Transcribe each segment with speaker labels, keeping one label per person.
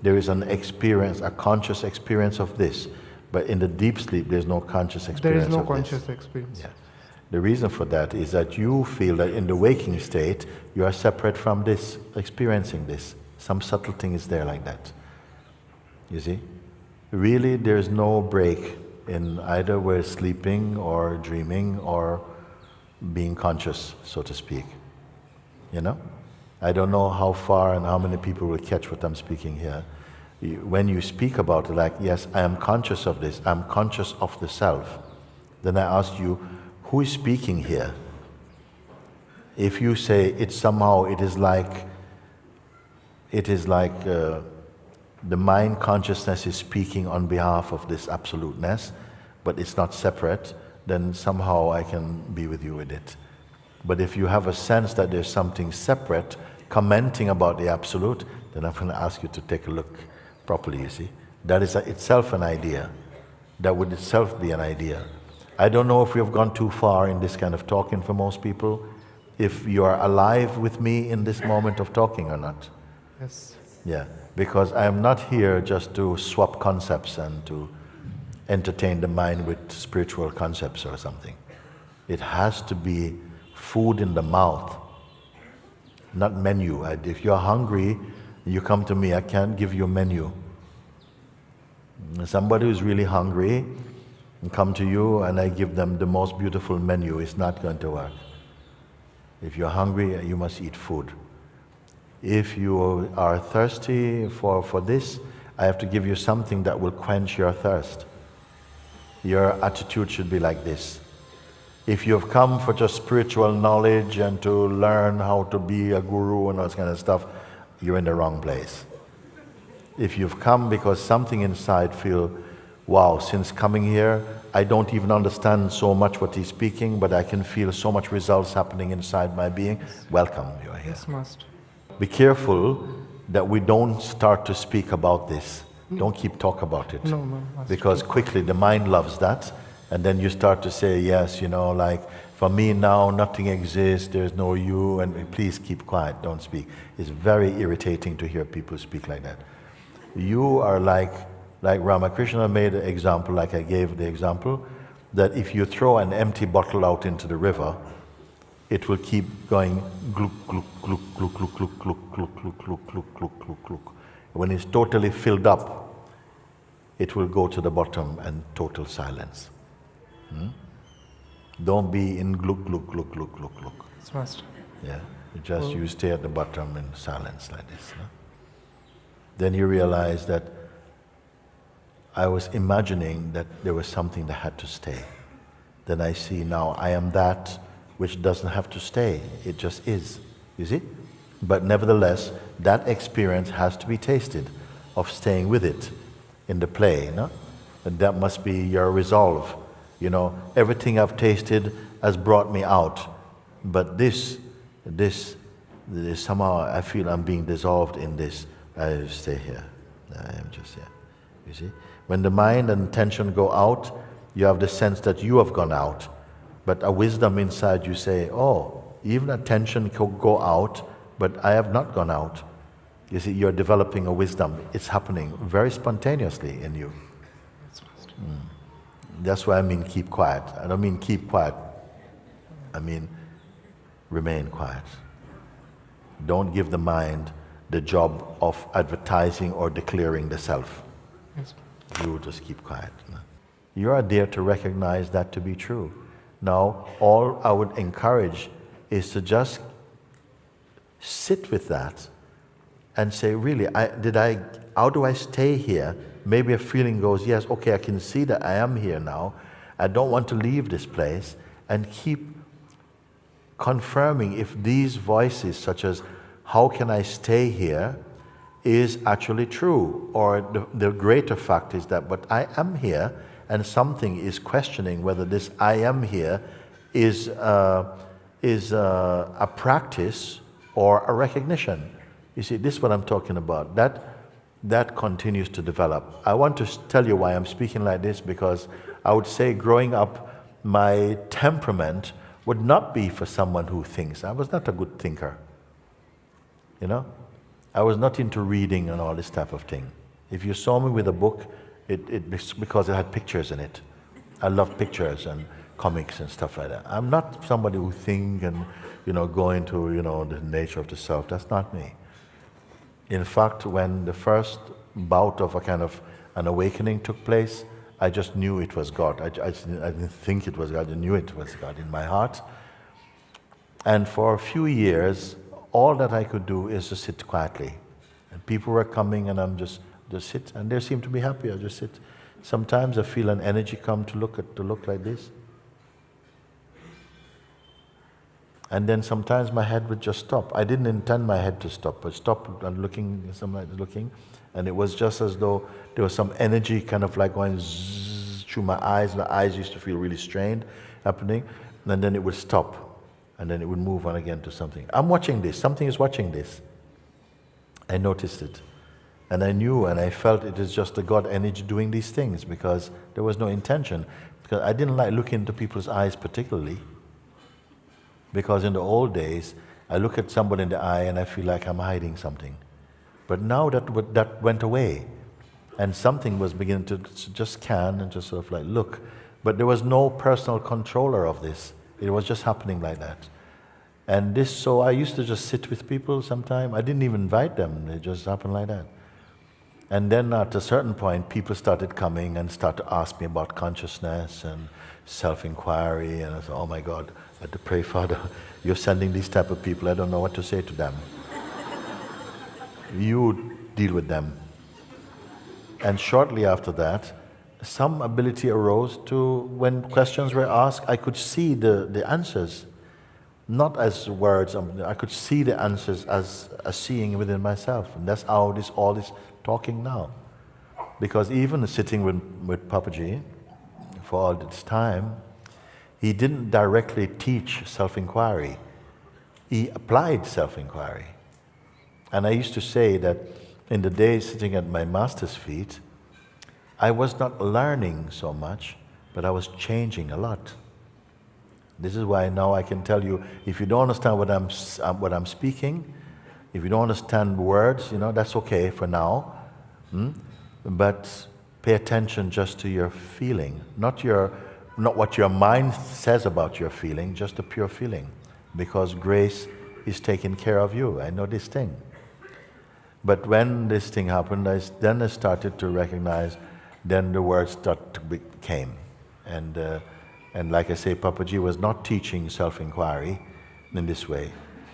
Speaker 1: there is an experience, a conscious experience of this, but in the deep sleep there's no conscious experience of this.
Speaker 2: There is no conscious experience.
Speaker 1: Yeah. The reason for that is that you feel that in the waking state you are separate from this, experiencing this. Some subtle thing is there like that. You see? Really, there's no break in either we're sleeping or dreaming or being conscious, so to speak. You know? I don't know how far and how many people will catch what I'm speaking here. When you speak about it like, yes, I am conscious of this, I'm conscious of the self, then I ask you, who is speaking here? If you say it somehow, it is like the mind consciousness is speaking on behalf of this absoluteness, but it's not separate, then somehow I can be with you with it. But if you have a sense that there's something separate commenting about the absolute, then I'm going to ask you to take a look properly, you see. That is itself an idea. That would itself be an idea. I don't know if we have gone too far in this kind of talking for most people, if you are alive with me in this moment of talking or not.
Speaker 2: Yes.
Speaker 1: Yeah, because I am not here just to swap concepts and to entertain the mind with spiritual concepts or something. It has to be food in the mouth, not menu. If you're hungry, you come to me, I can't give you a menu. Somebody who's really hungry and come to you and I give them the most beautiful menu, it's not going to work. If you're hungry, you must eat food. If you are thirsty for this, I have to give you something that will quench your thirst. Your attitude should be like this. If you have come for just spiritual knowledge and to learn how to be a guru and all this kind of stuff, you're in the wrong place. If you've come because something inside feel, wow, since coming here, I don't even understand so much what he's speaking, but I can feel so much results happening inside my being, welcome, you're here.
Speaker 2: Yes, Master.
Speaker 1: Be careful that we don't start to speak about this. Don't keep talk about it.
Speaker 2: No, Master.
Speaker 1: Because quickly the mind loves that, and then you start to say, yes, you know, like, for me now, nothing exists, there's no you, and please keep quiet, don't speak. It's very irritating to hear people speak like that. You are like Ramakrishna made an example, like I gave the example, that if you throw an empty bottle out into the river, it will keep going gluk, gluk, gluk, gluk, gluk, gluk, gluk, gluk, gluk, gluk, gluk, gluk, gluk, gluk. When it's totally filled up, it will go to the bottom and total silence. Don't be in gluk, gluk, gluk, gluk, gluk, gluk.
Speaker 2: Yes, Master.
Speaker 1: Yeah, you stay at the bottom in silence like this. No? Then you realize that I was imagining that there was something that had to stay. Then I see now I am that which doesn't have to stay. It just is. You see? But nevertheless, that experience has to be tasted of staying with it in the play. No? And that must be your resolve. You know, everything I've tasted has brought me out. But this somehow I feel I'm being dissolved in this. I stay here. I am just here. You see? When the mind and attention go out, you have the sense that you have gone out. But a wisdom inside you say, oh, even attention can go out, but I have not gone out. You see, you're developing a wisdom. It's happening very spontaneously in you. That's why I mean keep quiet. I don't mean keep quiet. I mean remain quiet. Don't give the mind the job of advertising or declaring the self.
Speaker 2: Yes.
Speaker 1: You just keep quiet. You are there to recognize that to be true. Now, all I would encourage is to just sit with that and say, really, how do I stay here? Maybe a feeling goes, yes, okay, I can see that I am here now. I don't want to leave this place, and keep confirming if these voices, such as, how can I stay here, is actually true. Or the greater fact is that, but I am here, and something is questioning whether this I am here is a practice or a recognition. You see, this is what I'm talking about. That continues to develop. I want to tell you why I'm speaking like this, because I would say growing up, my temperament would not be for someone who thinks. I was not a good thinker. You know? I was not into reading and all this type of thing. If you saw me with a book, it's because it had pictures in it. I love pictures and comics and stuff like that. I'm not somebody who think and, go into, the nature of the self. That's not me. In fact, when the first bout of a kind of an awakening took place, I just knew it was God. I didn't think it was God. I knew it was God in my heart. And for a few years, all that I could do is to sit quietly. And people were coming, and I'm just sit, and they seem to be happy. I just sit. Sometimes I feel an energy come to look like this. And then sometimes my head would just stop. I didn't intend my head to stop, but stop and looking, and it was just as though there was some energy kind of like going zzz through my eyes. My eyes used to feel really strained, happening, and then it would stop, and then it would move on again to something. I'm watching this. Something is watching this. I noticed it, and I knew, and I felt it is just the God energy doing these things because there was no intention. Because I didn't like looking into people's eyes particularly. Because in the old days, I look at somebody in the eye and I feel like I'm hiding something. But now that went away, and something was beginning to just scan and just sort of like look. But there was no personal controller of this. It was just happening like that. And so I used to just sit with people sometime. I didn't even invite them. It just happened like that. And then at a certain point, people started coming and started to ask me about consciousness and self-inquiry. And I said, oh my God, I had to pray, Father, you're sending these type of people. I don't know what to say to them. You deal with them. And shortly after that, some ability arose to, when questions were asked, I could see the answers. Not as words, I could see the answers as a seeing within myself. And that's how all this talking now. Because even sitting with Papaji for all this time, he didn't directly teach self-inquiry. He applied self-inquiry. And I used to say that in the days sitting at my master's feet, I was not learning so much, but I was changing a lot. This is why now I can tell you, if you don't understand what I'm speaking, if you don't understand words, that's okay for now. But pay attention just to your feeling, not what your mind says about your feeling, just the pure feeling. Because grace is taking care of you. I know this thing. But when this thing happened, I started to recognize, then the words came. And like I say, Papaji was not teaching self-inquiry in this way.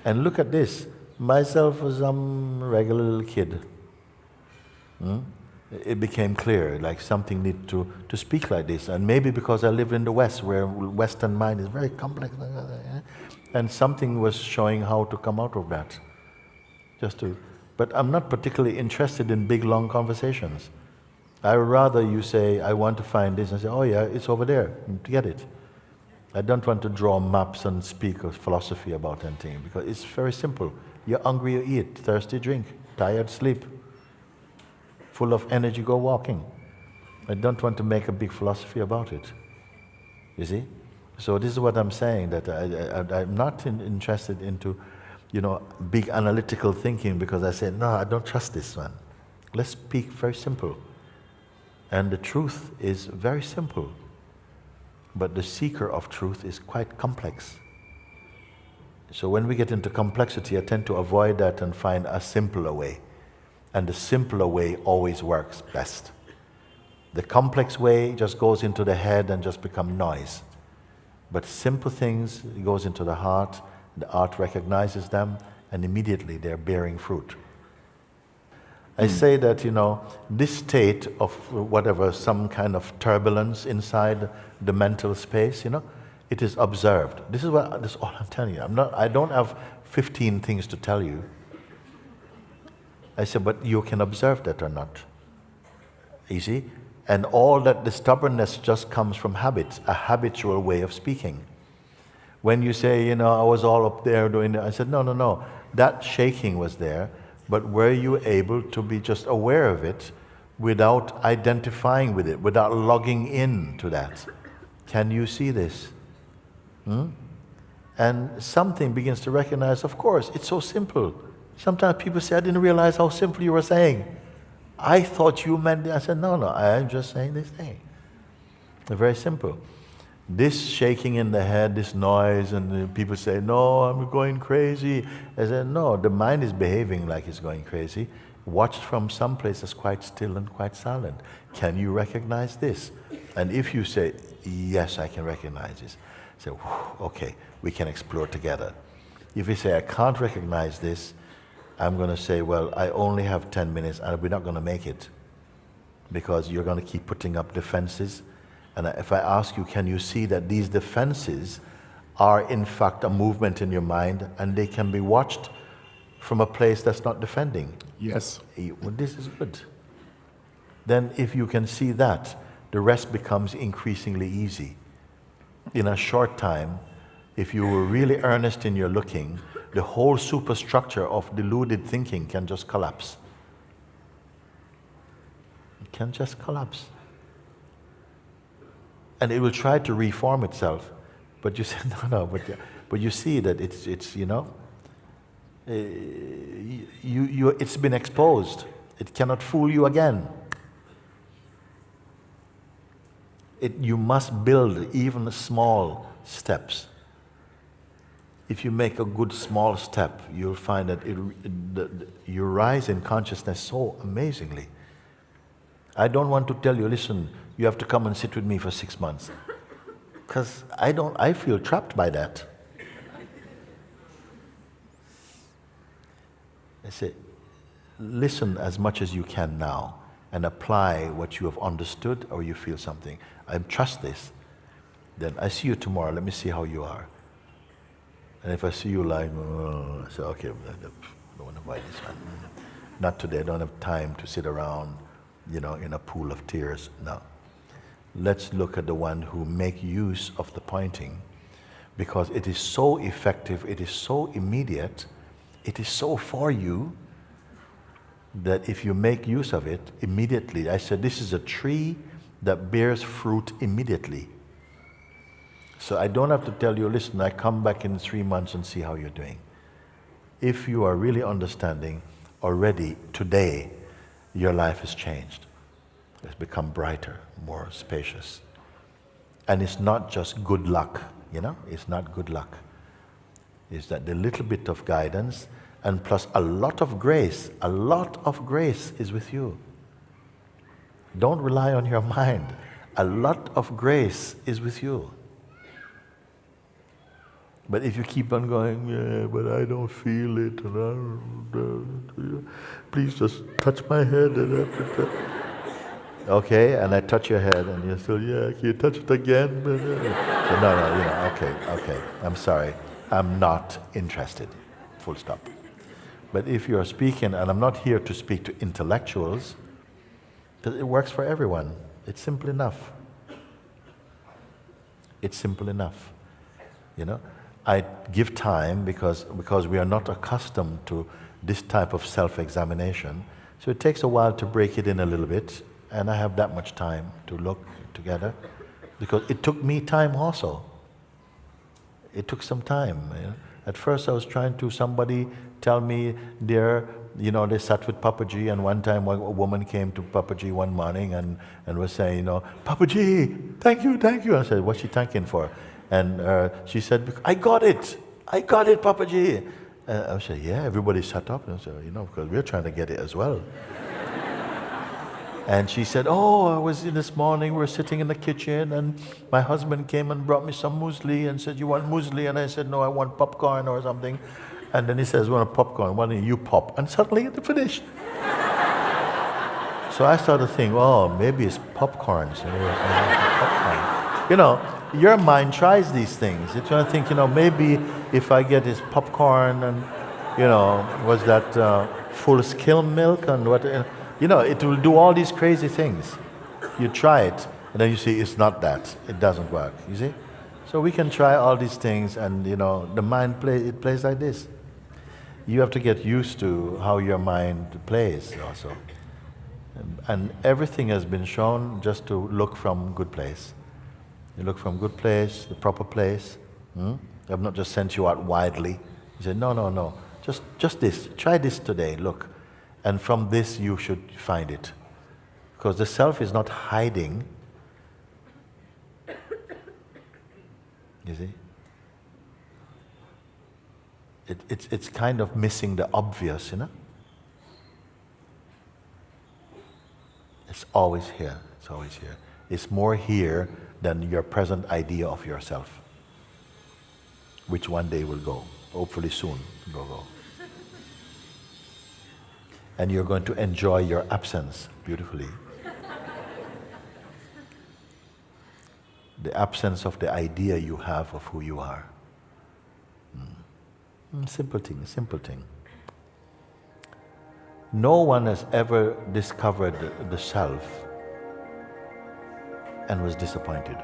Speaker 1: And look at this. Myself was some regular little kid. It became clear, like something needed to speak like this. And maybe because I live in the West, where Western mind is very complex. And something was showing how to come out of that. But I'm not particularly interested in big, long conversations. I would rather you say, I want to find this, and say, oh yeah, it's over there, get it. I don't want to draw maps and speak of philosophy about anything, because it's very simple. You're hungry, you eat. Thirsty, drink. Tired, sleep. Full of energy, go walking. I don't want to make a big philosophy about it. You see? So this is what I'm saying, that I'm not interested into, big analytical thinking, because I say, no, I don't trust this one. Let's speak very simple. And the truth is very simple. But the seeker of truth is quite complex. So when we get into complexity, I tend to avoid that and find a simpler way. And the simpler way always works best. The complex way just goes into the head and just becomes noise. But simple things, it goes into the heart recognizes them, and immediately they're bearing fruit. I say that, this state of whatever, some kind of turbulence inside the mental space, it is observed. This is all I'm telling you. I don't have 15 things to tell you. I said, but you can observe that or not. You see? And all that, the stubbornness just comes from habits, a habitual way of speaking. When you say, I was all up there doing that, I said, no. That shaking was there, but were you able to be just aware of it without identifying with it, without logging in to that? Can you see this? And something begins to recognize, of course, it's so simple. Sometimes people say, I didn't realize how simple you were saying. I thought you meant, I said, no, I'm just saying this thing. They're very simple. This shaking in the head, this noise, and people say, no, I'm going crazy. I said, no, the mind is behaving like it's going crazy. Watch from some places quite still and quite silent. Can you recognize this? And if you say, yes, I can recognize this, say, okay, we can explore together. If you say, I can't recognize this, I'm going to say, well, I only have 10 minutes and we're not going to make it because you're going to keep putting up defenses. And if I ask you, can you see that these defenses are in fact a movement in your mind and they can be watched from a place that's not defending?
Speaker 2: Yes.
Speaker 1: Well, this is good. Then if you can see that, the rest becomes increasingly easy. In a short time, if you were really earnest in your looking, the whole superstructure of deluded thinking can just collapse. It can just collapse. And it will try to reform itself. But you say, no, but you see that it's it's been exposed. It cannot fool you again. You must build even small steps. If you make a good small step, you'll find that you rise in consciousness so amazingly. I don't want to tell you, listen, you have to come and sit with me for 6 months. Because I feel trapped by that. I say, listen as much as you can now and apply what you have understood or you feel something. I trust this. Then I see you tomorrow, let me see how you are. And if I see you like, I say, okay, I don't want to buy this one. Not today, I don't have time to sit around, in a pool of tears. No. Let's look at the one who make use of the pointing because it is so effective, it is so immediate, it is so for you that if you make use of it immediately, I said this is a tree that bears fruit immediately. So I don't have to tell you, listen, I come back in 3 months and see how you're doing. If you are really understanding already today, your life has changed. It's become brighter, more spacious. And it's not just good luck, it's not good luck. It's that the little bit of guidance and plus a lot of grace is with you. Don't rely on your mind. A lot of grace is with you. But if you keep on going, yeah, but I don't feel it, and please just touch my head. Okay, and I touch your head, and you say, yeah, can you touch it again? So, no, okay, I'm sorry. I'm not interested, full stop. But if you're speaking, and I'm not here to speak to intellectuals, because it works for everyone. It's simple enough. It's simple enough, I give time because we are not accustomed to this type of self-examination. So it takes a while to break it in a little bit, and I have that much time to look together because it took me time also. It took some time. At first I was trying to, somebody tell me they sat with Papaji, and one time a woman came to Papaji one morning and was saying, Papaji, thank you. I said, what's she thanking for? And she said, I got it, Papaji. I said, yeah, everybody shut up. And I said, because we're trying to get it as well. And she said, I was in this morning, we were sitting in the kitchen, and my husband came and brought me some muesli and said, you want muesli? And I said, no, I want popcorn or something. And then he says, you want a popcorn? Why don't you pop? And suddenly it finished. So I started to think, maybe it's popcorn. So popcorn. Your mind tries these things. It's going to think, maybe if I get this popcorn and, was that full skim milk and what, it will do all these crazy things. You try it, and then you see it's not that. It doesn't work, you see? So we can try all these things, and, the mind plays like this. You have to get used to how your mind plays also. And everything has been shown just to look from good place. You look from good place, the proper place. I've not just sent you out widely. You say, no. Just this. Try this today, look. And from this you should find it. Because the self is not hiding. You see? It's kind of missing the obvious, you know? It's always here. It's always here. It's more here than your present idea of yourself, which one day will go. Hopefully soon, go. And you're going to enjoy your absence beautifully. The absence of the idea you have of who you are. Simple thing. No one has ever discovered the self and was disappointed.